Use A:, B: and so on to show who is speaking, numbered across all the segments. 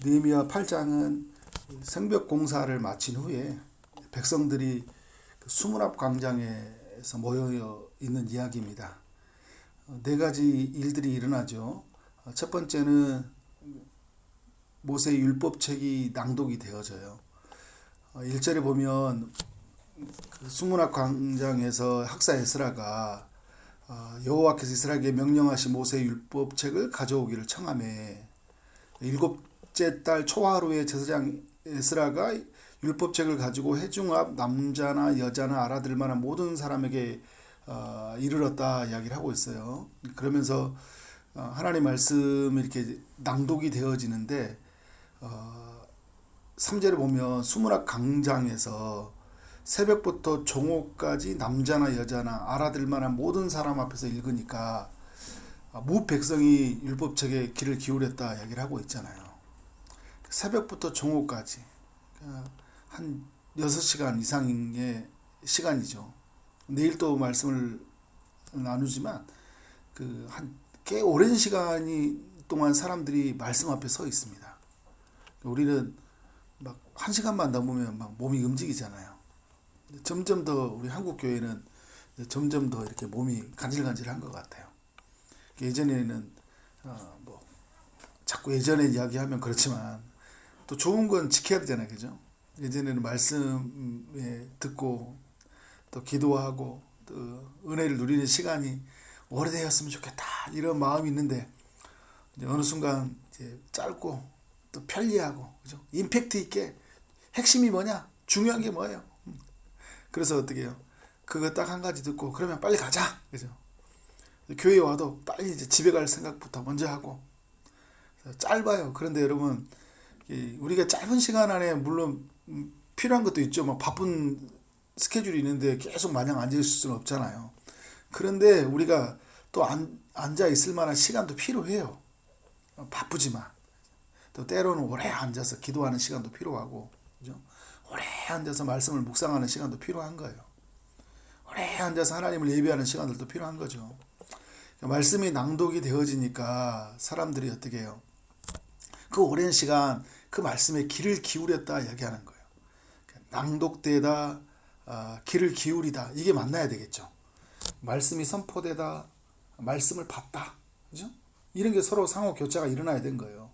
A: 느헤미야 8장은 성벽 공사를 마친 후에 백성들이 수문 앞 광장에서 모여 있는 이야기입니다. 네 가지 일들이 일어나죠. 첫 번째는 모세의 율법책이 낭독이 되어져요. 1절에 보면 그 수문 앞 광장에서 학사 에스라가 여호와께서 이스라엘에게 명령하신 모세의 율법책을 가져오기를 청하매 일곱째 달 초하루에 제사장 에스라가 율법책을 가지고 회중 앞 남자나 여자나 알아들 만한 모든 사람에게 이르렀다 이야기를 하고 있어요. 그러면서 하나님 말씀이 이렇게 낭독이 되어지는데 3절에 보면 수문 앞 광장에서 새벽부터 종옥까지 남자나 여자나 알아들 만한 모든 사람 앞에서 읽으니까 무 백성이 율법책에 귀를 기울였다 이야기를 하고 있잖아요. 새벽부터 종옥까지 한 6시간 이상의 시간이죠. 내일 또 말씀을 나누지만 한 꽤 오랜 시간이 동안 사람들이 말씀 앞에 서 있습니다. 우리는 막 1시간만 넘으면 막 몸이 움직이잖아요. 점점 더 우리 한국 교회는 점점 더 이렇게 몸이 간질간질한 것 같아요. 예전에는 뭐 자꾸 예전에 이야기하면 그렇지만 또 좋은 건 지켜야 되잖아요, 그죠? 예전에는 말씀에 듣고 또 기도하고 또 은혜를 누리는 시간이 오래되었으면 좋겠다 이런 마음이 있는데 이제 어느 순간 이제 짧고 또 편리하고 그죠? 임팩트 있게 핵심이 뭐냐? 중요한 게 뭐예요? 그래서 어떻게 해요? 그거 딱 한 가지 듣고 그러면 빨리 가자, 그죠? 교회 와도 빨리 이제 집에 갈 생각부터 먼저 하고 짧아요. 그런데 여러분 우리가 짧은 시간 안에 물론 필요한 것도 있죠. 막 바쁜 스케줄이 있는데 계속 마냥 앉아 있을 수는 없잖아요. 그런데 우리가 또 앉아 있을 만한 시간도 필요해요. 바쁘지만 또 때로는 오래 앉아서 기도하는 시간도 필요하고, 그죠? 오래 앉아서 말씀을 묵상하는 시간도 필요한 거예요. 오래 앉아서 하나님을 예배하는 시간들도 필요한 거죠. 말씀이 낭독이 되어지니까 사람들이 어떻게 해요? 그 오랜 시간 그 말씀에 귀를 기울였다 이야기하는 거예요. 낭독되다, 귀를 기울이다, 이게 만나야 되겠죠. 말씀이 선포되다, 말씀을 받다, 그죠? 이런 게 서로 상호 교차가 일어나야 된 거예요.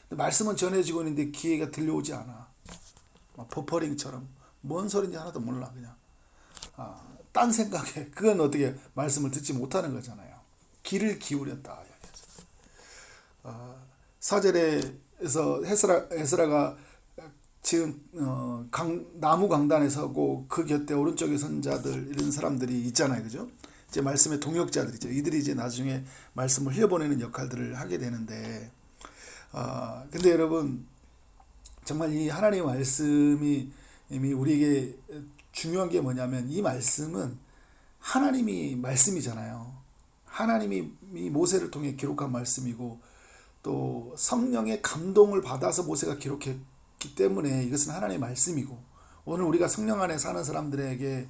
A: 근데 말씀은 전해지고 있는데 귀가 들려오지 않아. 버퍼링처럼 뭔 소리인지 하나도 몰라. 그냥 딴 생각에 그건 어떻게 말씀을 듣지 못하는 거잖아요. 귀를 기울였다. 4절에서 에스라가 지금 나무 강단에 서고 그 곁에 오른쪽에 선 자들 이런 사람들이 있잖아요, 그죠? 이제 말씀의 동역자들이죠. 이들이 이제 나중에 말씀을 흘려보내는 역할들을 하게 되는데, 근데 여러분 정말 이 하나님의 말씀이 이미 우리에게 중요한 게 뭐냐면 이 말씀은 하나님이 말씀이잖아요. 하나님이 모세를 통해 기록한 말씀이고 또 성령의 감동을 받아서 모세가 기록했기 때문에 이것은 하나님의 말씀이고, 오늘 우리가 성령 안에 사는 사람들에게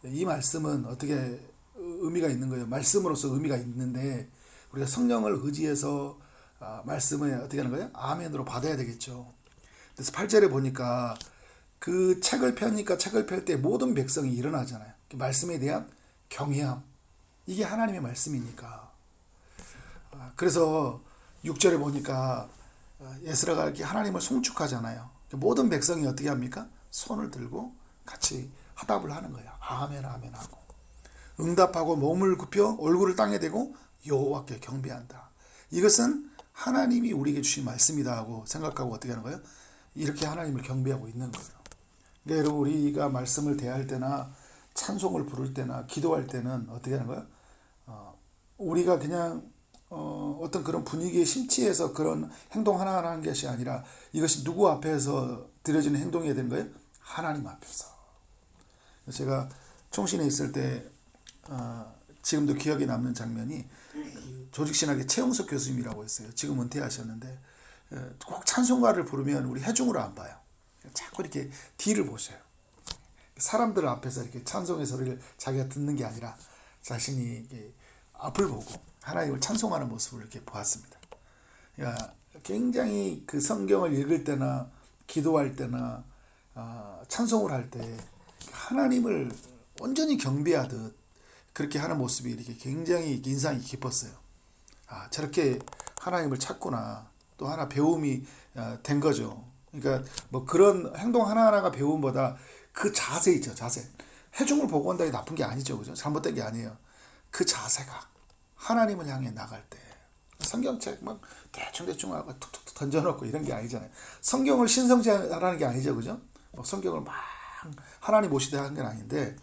A: 이 말씀은 어떻게 의미가 있는 거예요? 말씀으로서 의미가 있는데 우리가 성령을 의지해서 말씀을 어떻게 하는 거예요? 아멘으로 받아야 되겠죠. 그래서 8절에 보니까 그 책을 펴니까 책을 펼 때 모든 백성이 일어나잖아요. 말씀에 대한 경외함, 이게 하나님의 말씀이니까. 그래서 6절에 보니까 에스라가 이렇게 하나님을 송축하잖아요. 모든 백성이 어떻게 합니까? 손을 들고 같이 화답을 하는 거예요. 아멘 아멘 하고 응답하고 몸을 굽혀 얼굴을 땅에 대고 여호와께 경배한다. 이것은 하나님이 우리에게 주신 말씀이다 하고 생각하고 어떻게 하는 거예요? 이렇게 하나님을 경배하고 있는 거예요. 그러니까 여러분 우리가 말씀을 대할 때나 찬송을 부를 때나 기도할 때는 어떻게 하는 거예요? 우리가 그냥 어떤 그런 분위기에 심취해서 그런 행동 하나하나 하는 것이 아니라 이것이 누구 앞에서 드려지는 행동이 되는 거예요? 하나님 앞에서. 제가 총신에 있을 때 지금도 기억에 남는 장면이 조직신학의 최영석 교수님이라고 있어요. 지금 은퇴하셨는데 꼭 찬송가를 부르면 우리 회중으로 안 봐요. 자꾸 이렇게 뒤를 보셔요. 사람들 앞에서 이렇게 찬송의 소리를 자기가 듣는 게 아니라 자신이 앞을 보고 하나님을 찬송하는 모습을 이렇게 보았습니다. 굉장히 그 성경을 읽을 때나 기도할 때나 찬송을 할 때 하나님을 온전히 경배하듯 그렇게 하는 모습이 이렇게 굉장히 인상이 깊었어요. 저렇게 하나님을 찾구나. 또 하나 배움이 된 거죠. 그러니까 뭐 그런 행동 하나하나가 배움보다 그 자세 있죠, 자세. 해중을 보고 온다는 게 나쁜 게 아니죠, 그죠? 잘못된 게 아니에요. 그 자세가 하나님을 향해 나갈 때 성경책 막 대충 하고 툭툭툭 던져놓고 이런 게 아니잖아요. 성경을 신성시하라는 게 아니죠, 그죠? 성경을 막 하나님 모시되 하는 게 아닌데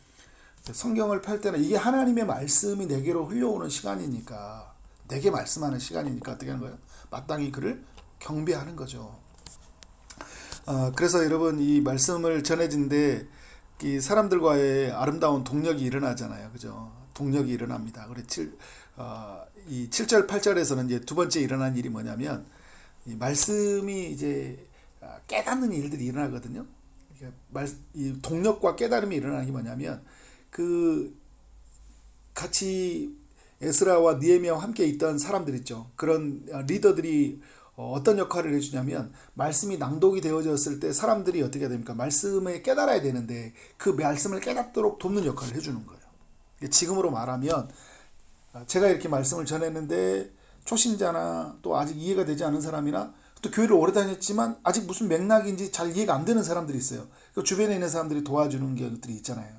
A: 성경을 펼 때는 이게 하나님의 말씀이 내게로 흘려오는 시간이니까 내게 말씀하는 시간이니까 어떻게 하는 거예요? 마땅히 그를 경배하는 거죠. 그래서 여러분 이 말씀을 전해진데 이 사람들과의 아름다운 동력이 일어나잖아요, 그죠? 동력이 일어납니다. 그래 이 7절 8절에서는 이제 두 번째 일어난 일이 뭐냐면 이 말씀이 이제 깨닫는 일들이 일어나거든요. 이 동력과 깨달음이 일어나는 게 뭐냐면 그 같이 에스라와 느헤미야와 함께 있던 사람들 있죠. 그런 리더들이 어떤 역할을 해주냐면 말씀이 낭독이 되어졌을 때 사람들이 어떻게 됩니까? 말씀을 깨달아야 되는데 그 말씀을 깨닫도록 돕는 역할을 해주는 거예요. 지금으로 말하면 제가 이렇게 말씀을 전했는데 초신자나 또 아직 이해가 되지 않은 사람이나 또 교회를 오래 다녔지만 아직 무슨 맥락인지 잘 이해가 안 되는 사람들이 있어요. 그 주변에 있는 사람들이 도와주는 것들이 있잖아요.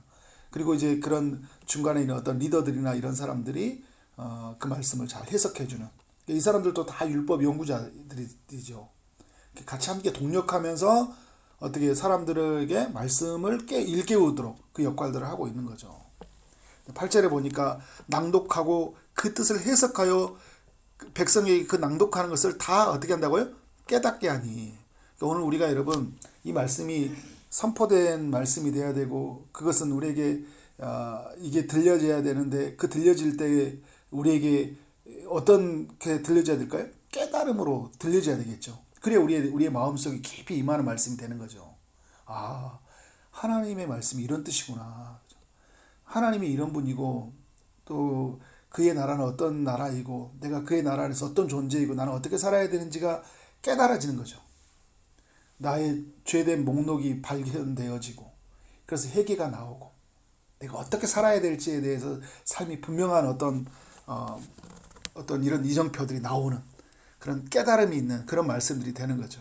A: 그리고 이제 그런 중간에 있는 어떤 리더들이나 이런 사람들이 그 말씀을 잘 해석해주는, 이 사람들도 다 율법 연구자들이죠. 같이 함께 동력하면서 어떻게 사람들에게 말씀을 일깨우도록 그 역할들을 하고 있는 거죠. 8절에 보니까 낭독하고 그 뜻을 해석하여 백성에게 그 낭독하는 것을 다 어떻게 한다고요? 깨닫게 하니. 그러니까 오늘 우리가 여러분 이 말씀이 선포된 말씀이 돼야 되고 그것은 우리에게 이게 들려져야 되는데 그 들려질 때 우리에게 어떻게 들려져야 될까요? 깨달음으로 들려져야 되겠죠. 그래야 우리의 마음속에 깊이 임하는 말씀이 되는 거죠. 하나님의 말씀이 이런 뜻이구나. 하나님이 이런 분이고 또 그의 나라는 어떤 나라이고 내가 그의 나라 안에서 어떤 존재이고 나는 어떻게 살아야 되는지가 깨달아지는 거죠. 나의 죄된 목록이 발견되어지고 그래서 회개가 나오고 내가 어떻게 살아야 될지에 대해서 삶이 분명한 어떤 이런 이정표들이 나오는 그런 깨달음이 있는 그런 말씀들이 되는 거죠.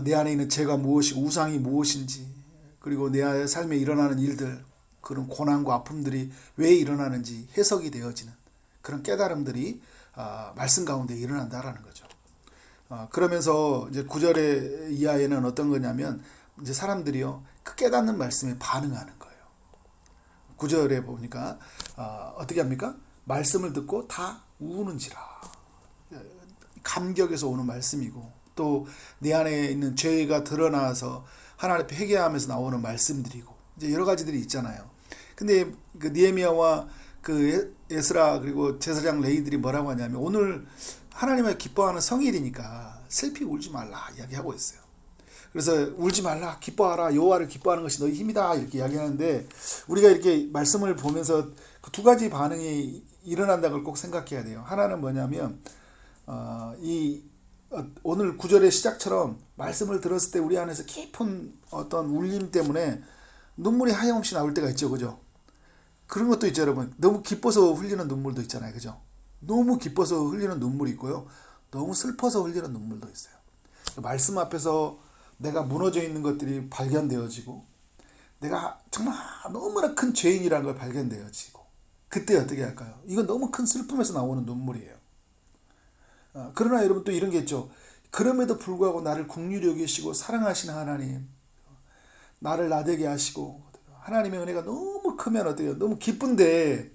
A: 내 안에 있는 죄가 무엇이고 우상이 무엇인지 그리고 내 삶에 일어나는 일들 그런 고난과 아픔들이 왜 일어나는지 해석이 되어지는 그런 깨달음들이 말씀 가운데 일어난다라는 거죠. 그러면서 이제 9절의 이하에는 어떤 거냐면 이제 사람들이요 그 깨닫는 말씀에 반응하는 거예요. 9절에 보니까 어떻게 합니까? 말씀을 듣고 다 우는지라. 감격에서 오는 말씀이고 또 내 안에 있는 죄가 드러나서 하나님 앞에 회개하면서 나오는 말씀들이고 이제 여러 가지들이 있잖아요. 근데 그 느헤미야와 그 에스라 그리고 제사장 레위들이 뭐라고 하냐면 오늘 하나님을 기뻐하는 성일이니까 슬피 울지 말라 이야기하고 있어요. 그래서 울지 말라 기뻐하라 여호와를 기뻐하는 것이 너희 힘이다 이렇게 이야기하는데 우리가 이렇게 말씀을 보면서 그 두 가지 반응이 일어난다는 걸 꼭 생각해야 돼요. 하나는 뭐냐면 오늘 9절의 시작처럼 말씀을 들었을 때 우리 안에서 깊은 어떤 울림 때문에 눈물이 하염없이 나올 때가 있죠, 그죠? 그런 것도 있죠, 여러분. 너무 기뻐서 흘리는 눈물도 있잖아요, 그죠? 너무 기뻐서 흘리는 눈물이 있고요, 너무 슬퍼서 흘리는 눈물도 있어요. 말씀 앞에서 내가 무너져 있는 것들이 발견되어지고, 내가 정말 너무나 큰 죄인이라는 걸 발견되어지고, 그때 어떻게 할까요? 이건 너무 큰 슬픔에서 나오는 눈물이에요. 그러나 여러분 또 이런 게 있죠. 그럼에도 불구하고 나를 긍휼히 여기시고 사랑하시는 하나님, 나를 나되게 하시고 하나님의 은혜가 너무 크면 어때요? 너무 기쁜데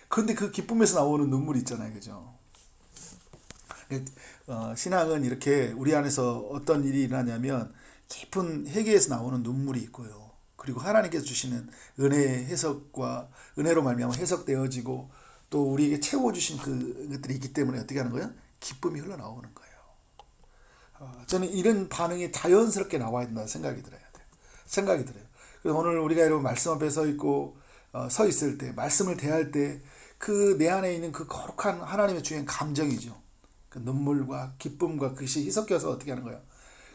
A: 그런데 그 기쁨에서 나오는 눈물이 있잖아요, 그죠? 신앙은 이렇게 우리 안에서 어떤 일이 일어나냐면 깊은 회개에서 나오는 눈물이 있고요. 그리고 하나님께서 주시는 은혜의 해석과 은혜로 말미암아 해석되어지고 또 우리에게 채워주신 그것들이 있기 때문에 어떻게 하는 거예요? 기쁨이 흘러나오는 거예요. 저는 이런 반응이 자연스럽게 나와야 된다는 생각이 들어요. 그래서 오늘 우리가 여러분 말씀 앞에 서 있고 서 있을 때 말씀을 대할 때 그 내 안에 있는 그 거룩한 하나님의 주인 감정이죠. 그 눈물과 기쁨과 그것이 섞여서 어떻게 하는 거예요?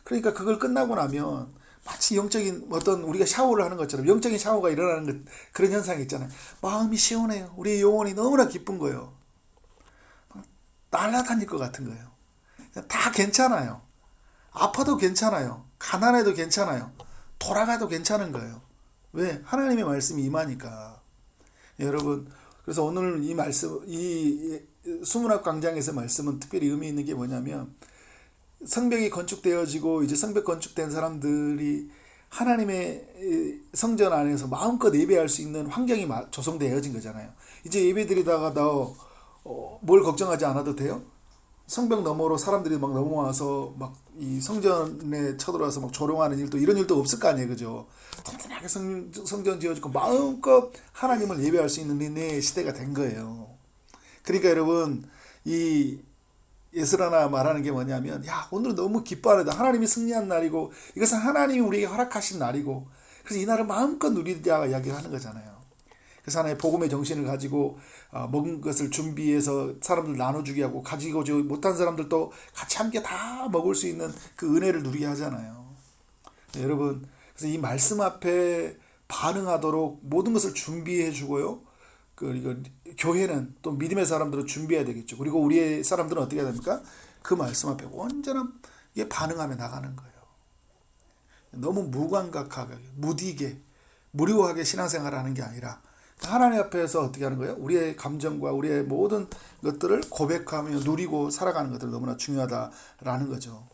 A: 그러니까 그걸 끝나고 나면 마치 영적인 어떤 우리가 샤워를 하는 것처럼 영적인 샤워가 일어나는 그런 현상이 있잖아요. 마음이 시원해요. 우리 영혼이 너무나 기쁜 거예요. 날아다닐 것 같은 거예요. 다 괜찮아요. 아파도 괜찮아요. 가난해도 괜찮아요. 돌아가도 괜찮은 거예요. 왜? 하나님의 말씀이 임하니까. 여러분, 그래서 오늘 이 말씀, 이 수문학 광장에서 말씀은 특별히 의미 있는 게 뭐냐면, 성벽이 건축되어지고 이제 성벽 건축된 사람들이 하나님의 성전 안에서 마음껏 예배할 수 있는 환경이 조성되어진 거잖아요. 이제 예배드리다가 뭘 걱정하지 않아도 돼요? 성벽 너머로 사람들이 막 넘어와서 막 이 성전에 쳐들어와서 막 조롱하는 일도 이런 일도 없을 거 아니에요, 그죠? 튼튼하게 성전 지어지고 마음껏 하나님을 예배할 수 있는 내 시대가 된 거예요. 그러니까 여러분, 이 예스라나 말하는 게 뭐냐면, 야, 오늘은 너무 기뻐하다. 하나님이 승리한 날이고 이것은 하나님이 우리에게 허락하신 날이고, 그래서 이 날을 마음껏 누리자 이야기를 하는 거잖아요. 그래서 하나의 복음의 정신을 가지고 먹은 것을 준비해서 사람들 나눠주게 하고, 가지고 오지 못한 사람들도 같이 함께 다 먹을 수 있는 그 은혜를 누리게 하잖아요. 네, 여러분, 그래서 이 말씀 앞에 반응하도록 모든 것을 준비해 주고요. 그리고 교회는 또 믿음의 사람들은 준비해야 되겠죠. 그리고 우리의 사람들은 어떻게 해야 됩니까? 그 말씀 앞에 온전하게 반응하며 나가는 거예요. 너무 무감각하게, 무디게, 무료하게 신앙생활을 하는 게 아니라 하나님 앞에서 어떻게 하는 거예요? 우리의 감정과 우리의 모든 것들을 고백하며 누리고 살아가는 것들이 너무나 중요하다라는 거죠.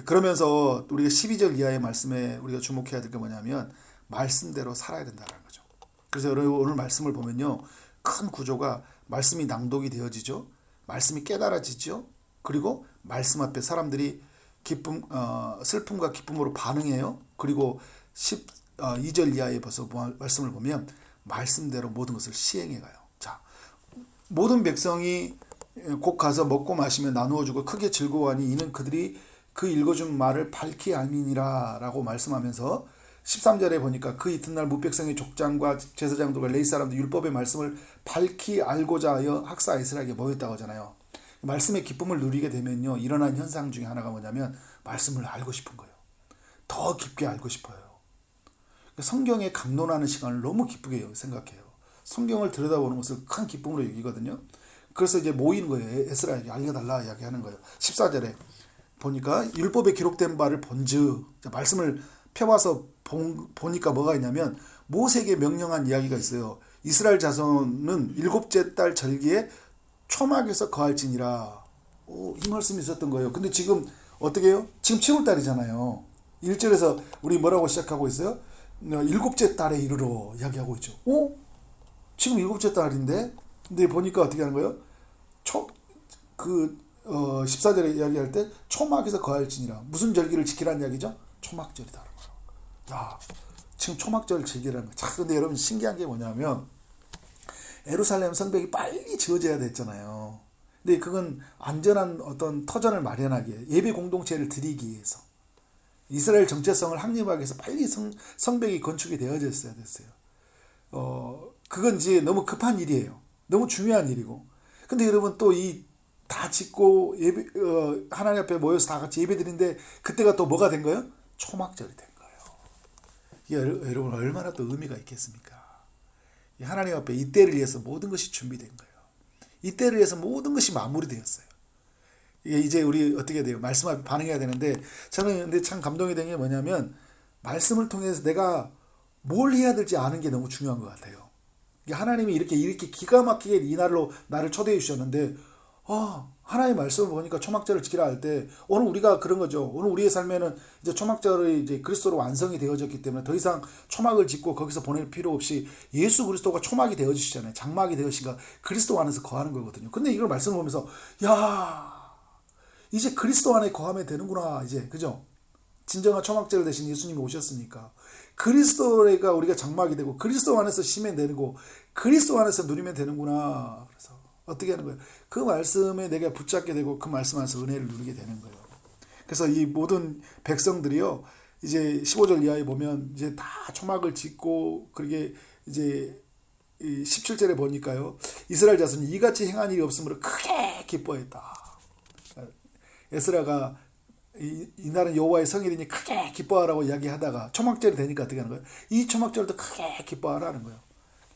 A: 그러면서 우리가 12절 이하의 말씀에 우리가 주목해야 될 게 뭐냐면, 말씀대로 살아야 된다는 거죠. 그래서 여러분, 오늘 말씀을 보면요, 큰 구조가 말씀이 낭독이 되어지죠. 말씀이 깨달아지죠. 그리고 말씀 앞에 사람들이 슬픔과 기쁨으로 반응해요. 그리고 12절 이하의 벌써 말씀을 보면 말씀대로 모든 것을 시행해 가요. 자, 모든 백성이 곧 가서 먹고 마시며 나누어 주고 크게 즐거워하니 이는 그들이 그 읽어준 말을 밝히 알미니라 라고 말씀하면서 13절에 보니까 그 이튿날 무백성의 족장과 제사장들과 레위 사람들 율법의 말씀을 밝히 알고자 하여 학사 이스라엘에게 모였다고 하잖아요. 말씀의 기쁨을 누리게 되면요, 일어난 현상 중에 하나가 뭐냐면 말씀을 알고 싶은 거예요. 더 깊게 알고 싶어요. 성경에 강론하는 시간을 너무 기쁘게 생각해요. 성경을 들여다보는 것을 큰 기쁨으로 여기거든요. 그래서 이제 모이는 거예요. 에스라에게 알려달라 이야기하는 거예요. 14절에 보니까 율법에 기록된 바를 본즉, 말씀을 펴봐서 보니까 뭐가 있냐면 모세에게 명령한 이야기가 있어요. 이스라엘 자손은 일곱째 달 절기에 초막에서 거할지니라. 이 말씀이 있었던 거예요. 근데 지금 어떻게 해요? 지금 7월달이잖아요. 1절에서 우리 뭐라고 시작하고 있어요? 일곱째 달에 이르러 이야기하고 있죠. 지금 일곱째 달인데? 근데 보니까 어떻게 하는 거예요? 14절에 이야기할 때 초막에서 거할지니라. 무슨 절기를 지키라는 이야기죠? 초막절이다. 야, 지금 초막절을 즐기라는 거예요. 자, 근데 여러분 신기한 게 뭐냐면 예루살렘 성벽이 빨리 지어져야 됐잖아요. 근데 그건 안전한 어떤 터전을 마련하기 위해, 예배 공동체를 드리기 위해서, 이스라엘 정체성을 확립하기 위해서 빨리 성벽이 건축이 되어졌어야 됐어요. 그건 이제 너무 급한 일이에요. 너무 중요한 일이고. 근데 여러분 또 다 짓고 하나님 앞에 모여서 다 같이 예배 드리는데 그때가 또 뭐가 된 거예요? 초막절이 된 거예요. 이게 여러분 얼마나 또 의미가 있겠습니까? 하나님 앞에 이때를 위해서 모든 것이 준비된 거예요. 이때를 위해서 모든 것이 마무리되었어요. 이게 이제 우리 어떻게 돼요? 말씀 앞에 반응해야 되는데, 저는 근데 참 감동이 된 게 뭐냐면 말씀을 통해서 내가 뭘 해야 될지 아는 게 너무 중요한 것 같아요. 하나님이 이렇게 기가 막히게 이 날로 나를 초대해 주셨는데, 하나님의 말씀을 보니까 초막절을 지키라 할 때, 오늘 우리가 그런 거죠. 오늘 우리의 삶에는 이제 초막절이 이제 그리스도로 완성이 되어졌기 때문에 더 이상 초막을 짓고 거기서 보낼 필요 없이 예수 그리스도가 초막이 되어지시잖아요. 장막이 되어지니까 그리스도 안에서 거하는 거거든요. 근데 이걸 말씀을 보면서, 야, 이제 그리스도 안에 거하면 되는구나, 이제, 그죠? 진정한 초막절 대신 예수님이 오셨으니까 그리스도가 우리가 장막이 되고 그리스도 안에서 쉬면 되고 그리스도 안에서 누리면 되는구나. 그래서 어떻게 하는 거예요? 그 말씀에 내가 붙잡게 되고 그 말씀 안에서 은혜를 누리게 되는 거예요. 그래서 이 모든 백성들이요, 이제 15절 이하에 보면 이제 다 초막을 짓고, 그러게 이제 17절에 보니까요, 이스라엘 자손이 이같이 행한 일이 없으므로 크게 기뻐했다. 에스라가 이날은 여호와의 성일이니 크게 기뻐하라고 이야기하다가 초막절이 되니까 어떻게 하는 거예요? 이 초막절도 크게 기뻐하라는 거예요.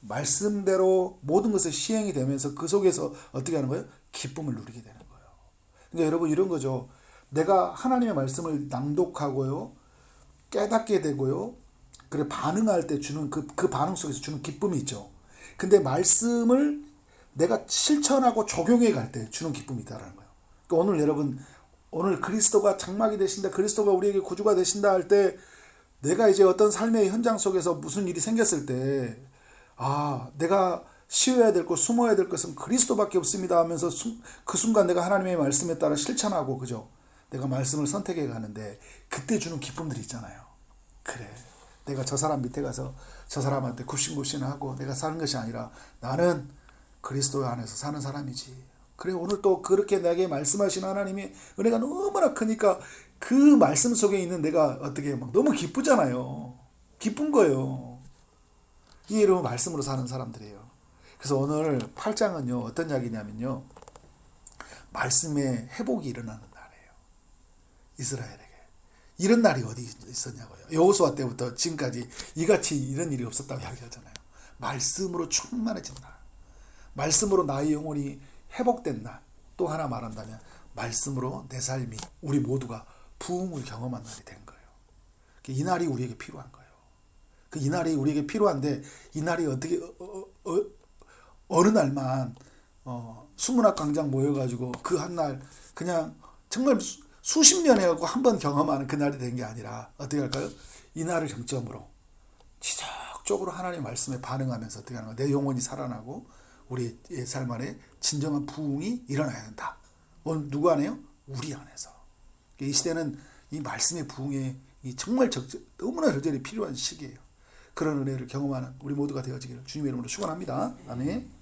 A: 말씀대로 모든 것이 시행이 되면서 그 속에서 어떻게 하는 거예요? 기쁨을 누리게 되는 거예요. 그러니까 여러분 이런 거죠. 내가 하나님의 말씀을 낭독하고요, 깨닫게 되고요, 그래 반응할 때 주는 그 반응 속에서 주는 기쁨이 있죠. 근데 말씀을 내가 실천하고 적용해 갈 때 주는 기쁨이 있다는 거예요. 그러니까 오늘 여러분, 오늘 그리스도가 장막이 되신다, 그리스도가 우리에게 구주가 되신다 할 때 내가 이제 어떤 삶의 현장 속에서 무슨 일이 생겼을 때 내가 쉬어야 될 것, 숨어야 될 것은 그리스도밖에 없습니다 하면서 그 순간 내가 하나님의 말씀에 따라 실천하고, 그죠? 내가 말씀을 선택해 가는데 그때 주는 기쁨들이 있잖아요. 그래, 내가 저 사람 밑에 가서 저 사람한테 굽신굽신하고 내가 사는 것이 아니라 나는 그리스도 안에서 사는 사람이지. 그래, 오늘 또 그렇게 내게 말씀하신 하나님이 은혜가 너무나 크니까 그 말씀 속에 있는 내가 어떻게 막 너무 기쁘잖아요. 기쁜 거예요. 이게 여러분 말씀으로 사는 사람들이에요. 그래서 오늘 8장은요 어떤 이야기냐면요, 말씀의 회복이 일어나는 날이에요. 이스라엘에게. 이런 날이 어디 있었냐고요. 여호수아 때부터 지금까지 이같이 이런 일이 없었다고 이야기하잖아요. 말씀으로 충만해진 날, 말씀으로 나의 영혼이 회복된 날. 또 하나 말한다면 말씀으로 내 삶이, 우리 모두가 부흥을 경험한 날이 된 거예요. 이 날이 우리에게 필요한 거예요. 이 날이 우리에게 필요한데, 이 날이 어떻게 어느 날만 수문학 광장 모여가지고 그 한 날 그냥 정말 수십 년 해갖고 한 번 경험하는 그 날이 된 게 아니라 어떻게 할까요? 이 날을 정점으로 지속적으로 하나님의 말씀에 반응하면서 어떻게 하는 거야? 내 영혼이 살아나고 우리의 삶 안에 진정한 부흥이 일어나야 된다. 오늘 누구 안에요? 우리 안에서. 이 시대는 이 말씀의 부흥에 정말 너무나 절절히 필요한 시기예요. 그런 은혜를 경험하는 우리 모두가 되어지기를 주님의 이름으로 축원합니다. 아멘.